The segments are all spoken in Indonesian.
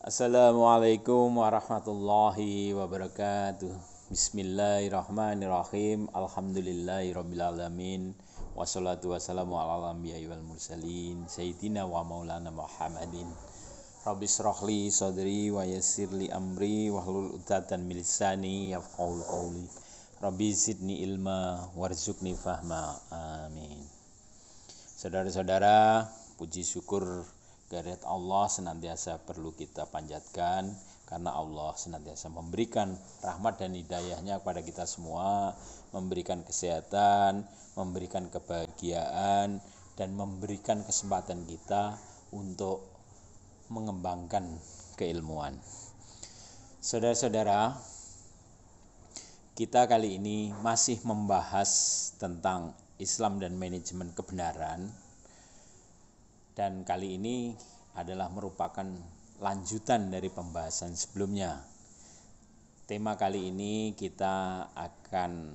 Assalamualaikum warahmatullahi wabarakatuh. Bismillahirrahmanirrahim. Alhamdulillahirrabbilalamin. Wassalatu wassalamu ala anbiya'i wal mursalin Sayyidina wa maulana Muhammadin. Rabbi shrahli sadri wa yassirli amri wahlul 'uqdatam min lisani yafqahu qawli. Rabbi zidni ilma warzuqni fahma. Amin. Saudara-saudara, puji syukur kehadirat Allah senantiasa perlu kita panjatkan, karena Allah senantiasa memberikan rahmat dan hidayahnya kepada kita semua, memberikan kesehatan, memberikan kebahagiaan, dan memberikan kesempatan kita untuk mengembangkan keilmuan. Saudara-saudara, kita kali ini masih membahas tentang Islam dan manajemen kebenaran. Dan kali ini adalah merupakan lanjutan dari pembahasan sebelumnya. Tema kali ini kita akan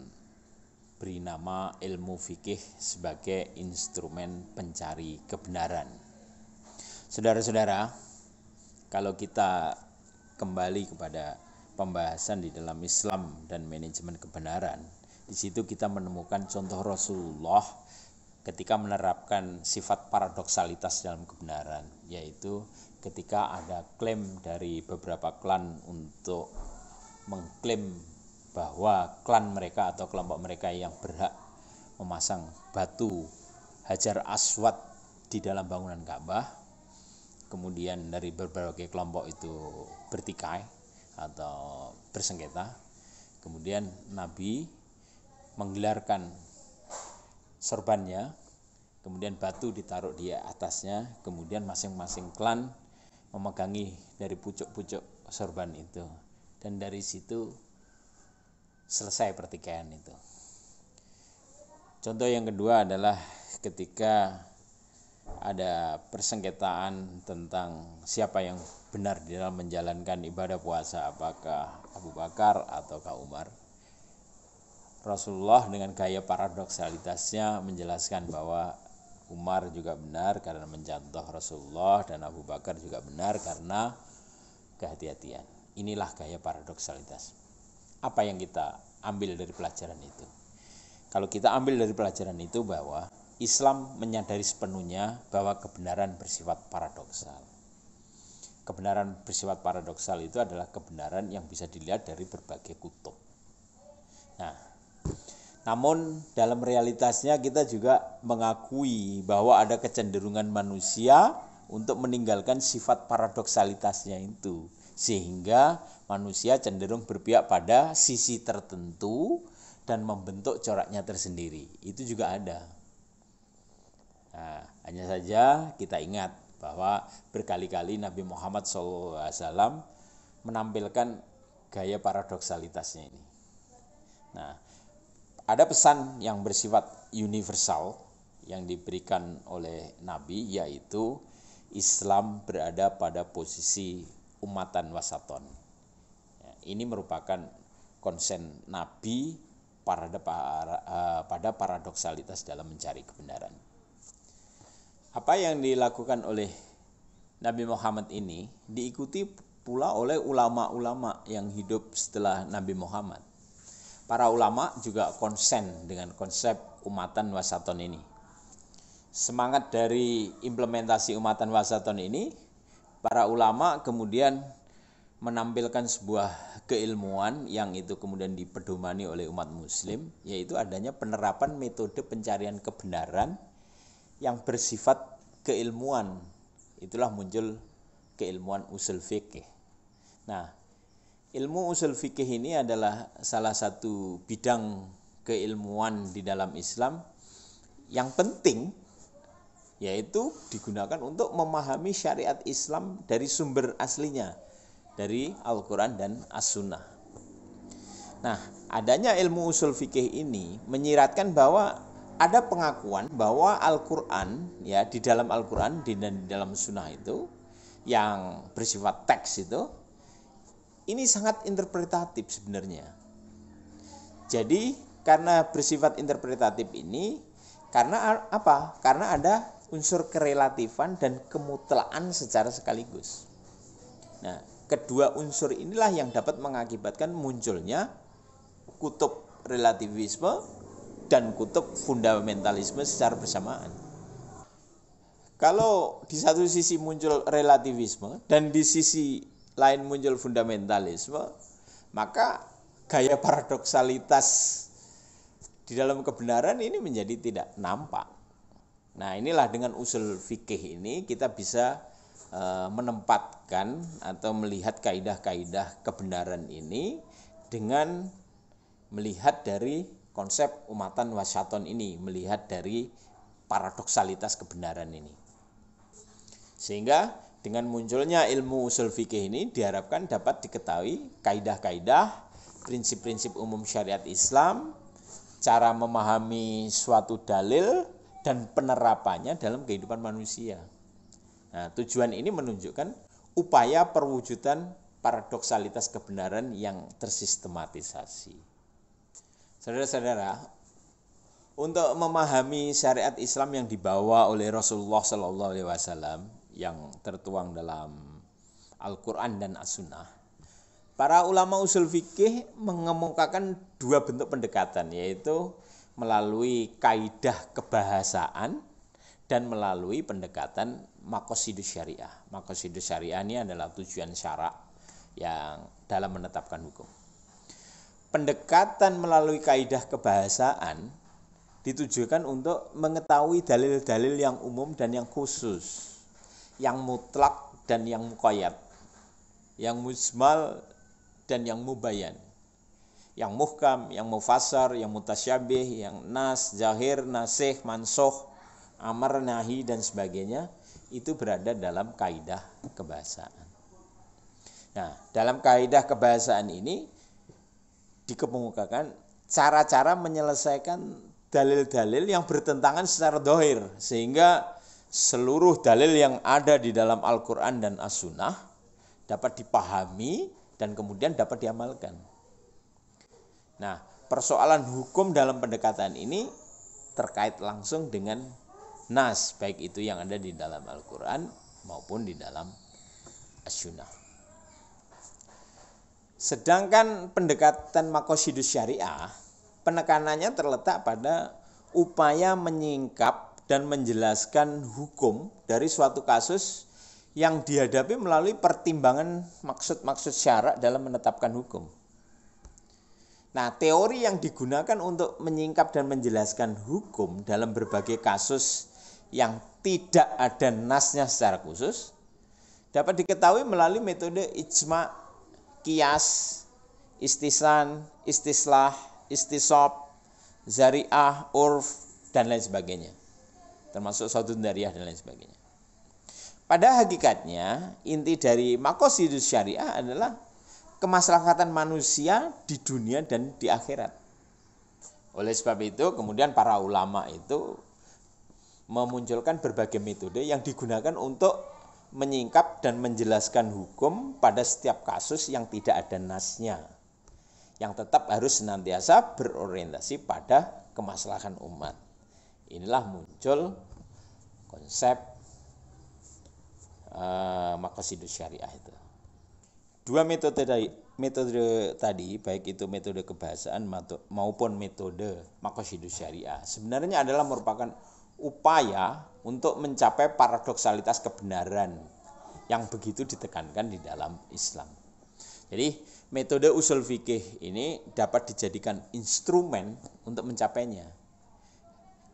beri nama ilmu fikih sebagai instrumen pencari kebenaran. Saudara-saudara, kalau kita kembali kepada pembahasan di dalam Islam dan manajemen kebenaran, di situ kita menemukan contoh Rasulullah ketika menerapkan sifat paradoksalitas dalam kebenaran, yaitu ketika ada klaim dari beberapa klan untuk mengklaim bahwa klan mereka atau kelompok mereka yang berhak memasang batu Hajar Aswad di dalam bangunan Ka'bah. Kemudian dari berbagai kelompok itu bertikai atau bersengketa. Kemudian Nabi menggelarkan sorbannya, kemudian batu ditaruh di atasnya, kemudian masing-masing klan memegangi dari pucuk-pucuk sorban itu, dan dari situ selesai pertikaian itu. Contoh yang kedua adalah ketika ada persengketaan tentang siapa yang benar di dalam menjalankan ibadah puasa, apakah Abu Bakar ataukah Umar. Rasulullah dengan gaya paradoksalitasnya menjelaskan bahwa Umar juga benar karena mencontoh Rasulullah, dan Abu Bakar juga benar karena kehati-hatian. Inilah gaya paradoksalitas. Apa yang kita ambil dari pelajaran itu? Kalau kita ambil dari pelajaran itu bahwa Islam menyadari sepenuhnya bahwa kebenaran bersifat paradoksal. Kebenaran bersifat paradoksal itu adalah kebenaran yang bisa dilihat dari berbagai kutub. Namun dalam realitasnya kita juga mengakui bahwa ada kecenderungan manusia untuk meninggalkan sifat paradoksalitasnya itu, sehingga manusia cenderung berpihak pada sisi tertentu dan membentuk coraknya tersendiri. Itu juga ada. Hanya saja kita ingat bahwa berkali-kali Nabi Muhammad SAW menampilkan gaya paradoksalitasnya ini. Ada pesan yang bersifat universal yang diberikan oleh Nabi, yaitu Islam berada pada posisi umatan wasaton. Ini merupakan konsen Nabi pada paradoksalitas dalam mencari kebenaran. Apa yang dilakukan oleh Nabi Muhammad ini diikuti pula oleh ulama-ulama yang hidup setelah Nabi Muhammad. Para ulama juga konsen dengan konsep umatan wasaton ini. Semangat dari implementasi umatan wasaton ini, para ulama kemudian menampilkan sebuah keilmuan yang itu kemudian dipedomani oleh umat muslim, yaitu adanya penerapan metode pencarian kebenaran yang bersifat keilmuan. Itulah muncul keilmuan usul fikih. Ilmu usul fikih ini adalah salah satu bidang keilmuan di dalam Islam yang penting, yaitu digunakan untuk memahami syariat Islam dari sumber aslinya, dari Al-Quran dan As-Sunnah. Adanya ilmu usul fikih ini menyiratkan bahwa ada pengakuan bahwa Al-Quran, ya, di dalam Al-Quran dan di dalam Sunnah itu yang bersifat teks itu, ini sangat interpretatif sebenarnya. Jadi karena bersifat interpretatif ini, karena apa? Karena ada unsur kerelatifan dan kemutlaan secara sekaligus. Nah, kedua unsur inilah yang dapat mengakibatkan munculnya kutub relativisme dan kutub fundamentalisme secara bersamaan. Kalau di satu sisi muncul relativisme dan di sisi lain muncul fundamentalisme, maka gaya paradoksalitas di dalam kebenaran ini menjadi tidak nampak. Nah, inilah dengan usul fikih ini kita bisa menempatkan atau melihat kaidah-kaidah kebenaran ini dengan melihat dari konsep umatan wasyaton ini, melihat dari paradoksalitas kebenaran ini. Sehingga dengan munculnya ilmu usul fikih ini diharapkan dapat diketahui kaidah-kaidah, prinsip-prinsip umum syariat Islam, cara memahami suatu dalil dan penerapannya dalam kehidupan manusia. Nah, tujuan ini menunjukkan upaya perwujudan paradoksalitas kebenaran yang tersistematisasi. Saudara-saudara, untuk memahami syariat Islam yang dibawa oleh Rasulullah SAW yang tertuang dalam Al-Quran dan As-Sunnah, para ulama usul fikih mengemukakan dua bentuk pendekatan, yaitu melalui kaidah kebahasaan dan melalui pendekatan maqasidus syariah. Maqasidus syariah ini adalah tujuan syarak yang dalam menetapkan hukum. Pendekatan melalui kaidah kebahasaan ditujukan untuk mengetahui dalil-dalil yang umum dan yang khusus, yang mutlak dan yang muqayyad, yang mujmal dan yang mubayyan, yang muhkam, yang mufassar, yang mutasyabih, yang nas, zahir, nasikh, mansukh, amar, nahi dan sebagainya, itu berada dalam kaidah kebahasaan. Nah, dalam kaidah kebahasaan ini dikemukakan cara-cara menyelesaikan dalil-dalil yang bertentangan secara zahir, sehingga seluruh dalil yang ada di dalam Al-Quran dan As-Sunnah dapat dipahami dan kemudian dapat diamalkan. Nah, persoalan hukum dalam pendekatan ini terkait langsung dengan nas, baik itu yang ada di dalam Al-Quran maupun di dalam As-Sunnah. Sedangkan pendekatan maqasidus syariah, penekanannya terletak pada upaya menyingkap dan menjelaskan hukum dari suatu kasus yang dihadapi melalui pertimbangan maksud-maksud syarak dalam menetapkan hukum. Nah, teori yang digunakan untuk menyingkap dan menjelaskan hukum dalam berbagai kasus yang tidak ada nasnya secara khusus dapat diketahui melalui metode ijma', qiyas, istislan, istislah, istisab, zari'ah, urf, dan lain sebagainya. Termasuk saudun dariyah dan lain sebagainya. Pada hakikatnya, inti dari maqasidus syariah adalah kemaslahatan manusia di dunia dan di akhirat. Oleh sebab itu, kemudian para ulama itu memunculkan berbagai metode yang digunakan untuk menyingkap dan menjelaskan hukum pada setiap kasus yang tidak ada nasnya, yang tetap harus senantiasa berorientasi pada kemaslahatan umat. Inilah muncul konsep maqasidus syariah itu. Dua metode tadi, baik itu metode kebahasaan maupun metode maqasidus syariah, sebenarnya adalah merupakan upaya untuk mencapai paradoksalitas kebenaran yang begitu ditekankan di dalam Islam. Jadi metode usul fikih ini dapat dijadikan instrumen untuk mencapainya.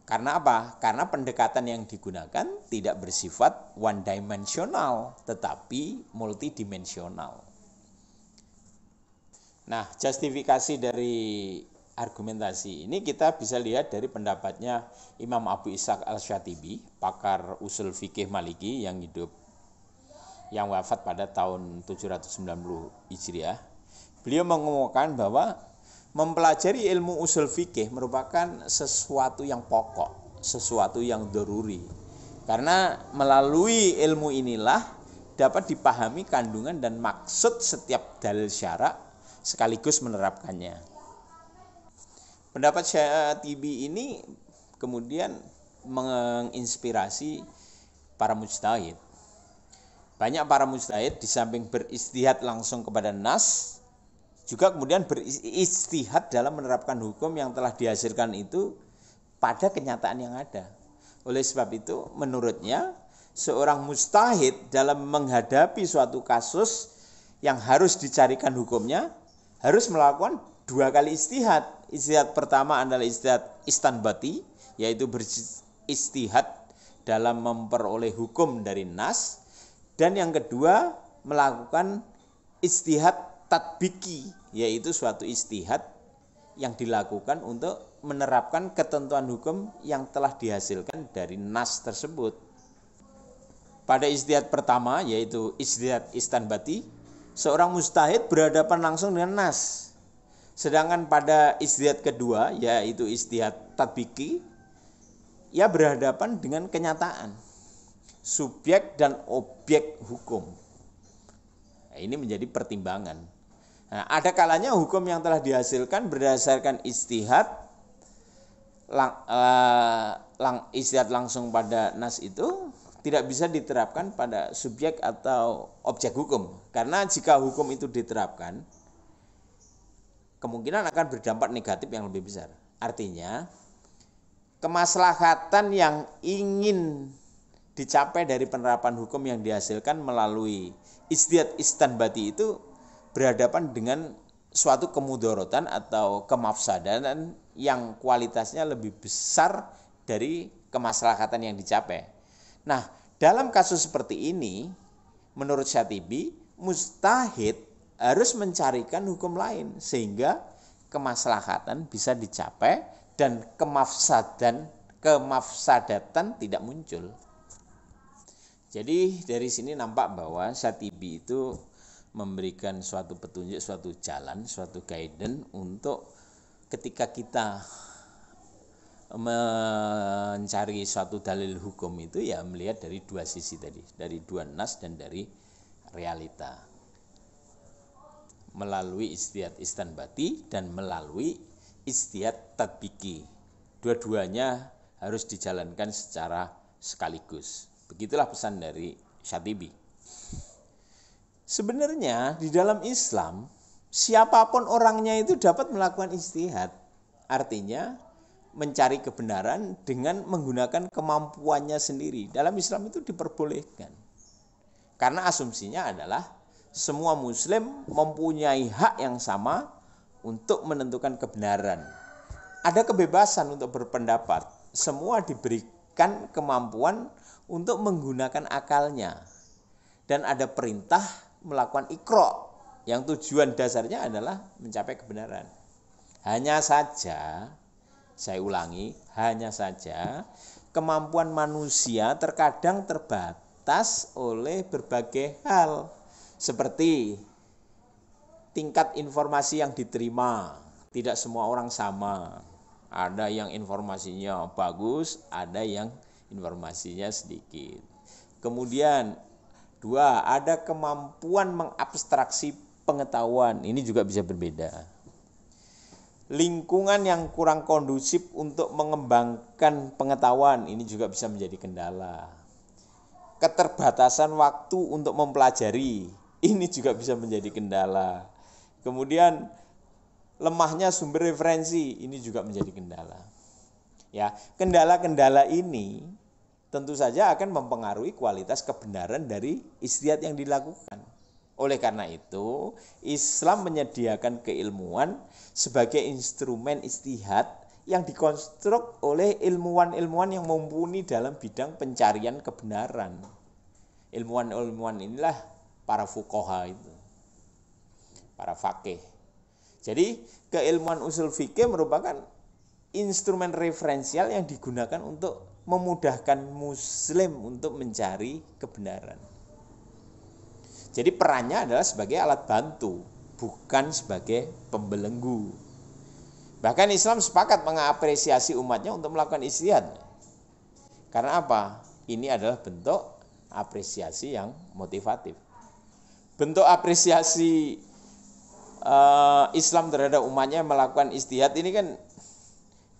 Karena apa? Karena pendekatan yang digunakan tidak bersifat one dimensional, tetapi multidimensional. Nah, justifikasi dari argumentasi ini kita bisa lihat dari pendapatnya Imam Abu Ishaq Al-Syatibi, pakar usul fikih Maliki yang wafat pada tahun 790 Hijriah. Beliau mengemukakan bahwa mempelajari ilmu usul fikih merupakan sesuatu yang pokok, sesuatu yang daruri. Karena melalui ilmu inilah dapat dipahami kandungan dan maksud setiap dalil syarak sekaligus menerapkannya. Pendapat Syatibi ini kemudian menginspirasi para mujtahid Banyak para mujtahid di samping beristihad langsung kepada nas, juga kemudian beristihad dalam menerapkan hukum yang telah dihasilkan itu pada kenyataan yang ada. Oleh sebab itu, menurutnya, seorang mujtahid dalam menghadapi suatu kasus yang harus dicarikan hukumnya, harus melakukan 2 kali istihad. Istihad pertama adalah istihad istanbati, yaitu beristihad dalam memperoleh hukum dari nas. Dan yang kedua, melakukan istihad tatbiki, yaitu suatu istihad yang dilakukan untuk menerapkan ketentuan hukum yang telah dihasilkan dari nas tersebut. Pada istihad pertama, yaitu istihad istanbati, seorang mujtahid berhadapan langsung dengan nas. Sedangkan pada istihad kedua, yaitu istihad tatbiki, ia berhadapan dengan kenyataan, subjek dan objek hukum. Nah, ini menjadi pertimbangan. Nah, ada kalanya hukum yang telah dihasilkan berdasarkan istihad langsung pada nas itu tidak bisa diterapkan pada subjek atau objek hukum. Karena jika hukum itu diterapkan, kemungkinan akan berdampak negatif yang lebih besar. Artinya, kemaslahatan yang ingin dicapai dari penerapan hukum yang dihasilkan melalui istihad istanbati itu berhadapan dengan suatu kemudorotan atau kemafsadatan yang kualitasnya lebih besar dari kemaslahatan yang dicapai. Nah, dalam kasus seperti ini, menurut Syatibi, mujtahid harus mencarikan hukum lain sehingga kemaslahatan bisa dicapai dan kemafsadatan tidak muncul. Jadi dari sini nampak bahwa Syatibi itu memberikan suatu petunjuk, suatu jalan, suatu guidance untuk ketika kita mencari suatu dalil hukum itu ya melihat dari 2 sisi tadi, dari 2 nas dan dari realita. Melalui istihad istanbati dan melalui istihad tatbiki. Dua-duanya harus dijalankan secara sekaligus. Begitulah pesan dari Syatibi. Sebenarnya di dalam Islam, siapapun orangnya itu dapat melakukan istihad. Artinya mencari kebenaran dengan menggunakan kemampuannya sendiri. Dalam Islam itu diperbolehkan. Karena asumsinya adalah semua muslim mempunyai hak yang sama untuk menentukan kebenaran. Ada kebebasan untuk berpendapat. Semua diberikan kemampuan untuk menggunakan akalnya. Dan ada perintah melakukan iqra yang tujuan dasarnya adalah mencapai kebenaran. Hanya saja, saya ulangi, hanya saja kemampuan manusia terkadang terbatas oleh berbagai hal. Seperti tingkat informasi yang diterima, tidak semua orang sama. Ada yang informasinya bagus, ada yang informasinya sedikit. Kemudian 2, ada kemampuan mengabstraksi pengetahuan. Ini juga bisa berbeda. Lingkungan yang kurang kondusif untuk mengembangkan pengetahuan. Ini juga bisa menjadi kendala. Keterbatasan waktu untuk mempelajari. Ini juga bisa menjadi kendala. Kemudian lemahnya sumber referensi. Ini juga menjadi kendala. Ya, kendala-kendala ini tentu saja akan mempengaruhi kualitas kebenaran dari istihad yang dilakukan. Oleh karena itu, Islam menyediakan keilmuan sebagai instrumen istihad yang dikonstruk oleh ilmuwan-ilmuwan yang mumpuni dalam bidang pencarian kebenaran. Ilmuwan-ilmuwan inilah para fuqaha itu, para faqih. Jadi, keilmuan usul fikih merupakan instrumen referensial yang digunakan untuk memudahkan muslim untuk mencari kebenaran. Jadi perannya adalah sebagai alat bantu, bukan sebagai pembelenggu. Bahkan Islam sepakat mengapresiasi umatnya untuk melakukan istihad. Karena apa? Ini adalah bentuk apresiasi yang motivatif. Bentuk apresiasi Islam terhadap umatnya yang melakukan istihad ini kan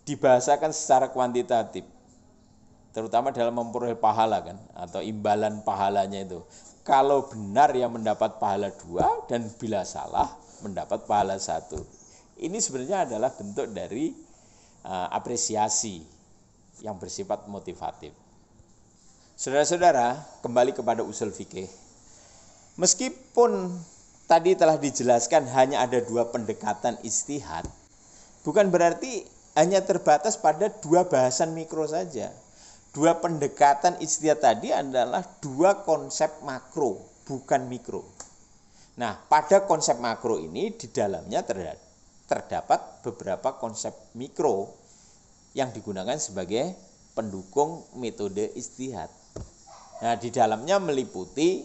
dibahasakan secara kuantitatif, terutama dalam memperoleh pahala kan, atau imbalan pahalanya itu. kalau benar yang mendapat pahala 2 dan bila salah mendapat pahala 1. Ini sebenarnya adalah bentuk dari apresiasi yang bersifat motivatif. Saudara-saudara, kembali kepada usul fikih. Meskipun tadi telah dijelaskan hanya ada 2 pendekatan ijtihad, bukan berarti hanya terbatas pada 2 bahasan mikro saja. 2 pendekatan ijtihad tadi adalah 2 konsep makro, bukan mikro. Nah, pada konsep makro ini di dalamnya terdapat beberapa konsep mikro yang digunakan sebagai pendukung metode ijtihad. Nah, di dalamnya meliputi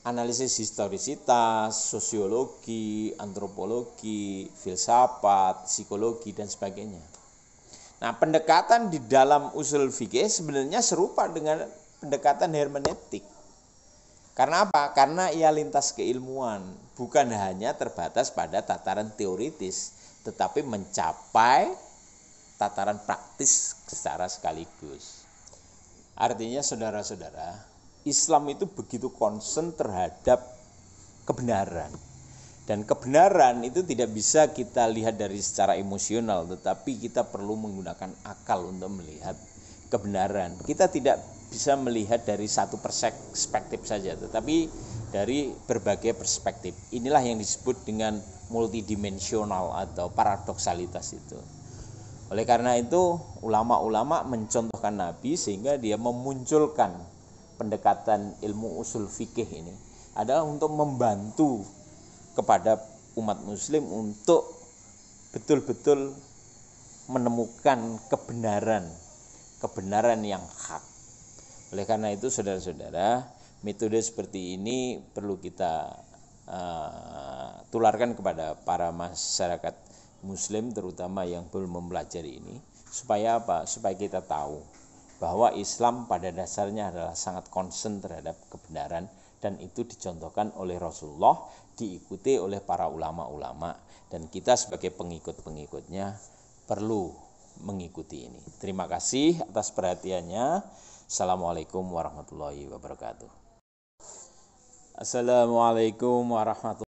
analisis historisitas, sosiologi, antropologi, filsafat, psikologi, dan sebagainya. Nah, pendekatan di dalam usul fikih sebenarnya serupa dengan pendekatan hermeneutik. Karena apa? Karena ia lintas keilmuan, bukan hanya terbatas pada tataran teoritis, tetapi mencapai tataran praktis secara sekaligus. Artinya saudara-saudara, Islam itu begitu concern terhadap kebenaran. Dan kebenaran itu tidak bisa kita lihat dari secara emosional, tetapi kita perlu menggunakan akal untuk melihat kebenaran. Kita tidak bisa melihat dari satu perspektif saja, tetapi dari berbagai perspektif. Inilah yang disebut dengan multidimensional atau paradoksalitas itu. Oleh karena itu, ulama-ulama mencontohkan Nabi sehingga dia memunculkan pendekatan ilmu usul fikih ini adalah untuk membantu kepada umat muslim untuk betul-betul menemukan kebenaran yang hak. Oleh karena itu saudara-saudara, metode seperti ini perlu kita tularkan kepada para masyarakat muslim terutama yang belum mempelajari ini, supaya apa? Supaya kita tahu bahwa Islam pada dasarnya adalah sangat concern terhadap kebenaran, dan itu dicontohkan oleh Rasulullah, diikuti oleh para ulama-ulama, dan kita sebagai pengikut-pengikutnya perlu mengikuti ini. Terima kasih atas perhatiannya. Assalamualaikum warahmatullahi wabarakatuh. Assalamualaikum warahmatullahi wabarakatuh.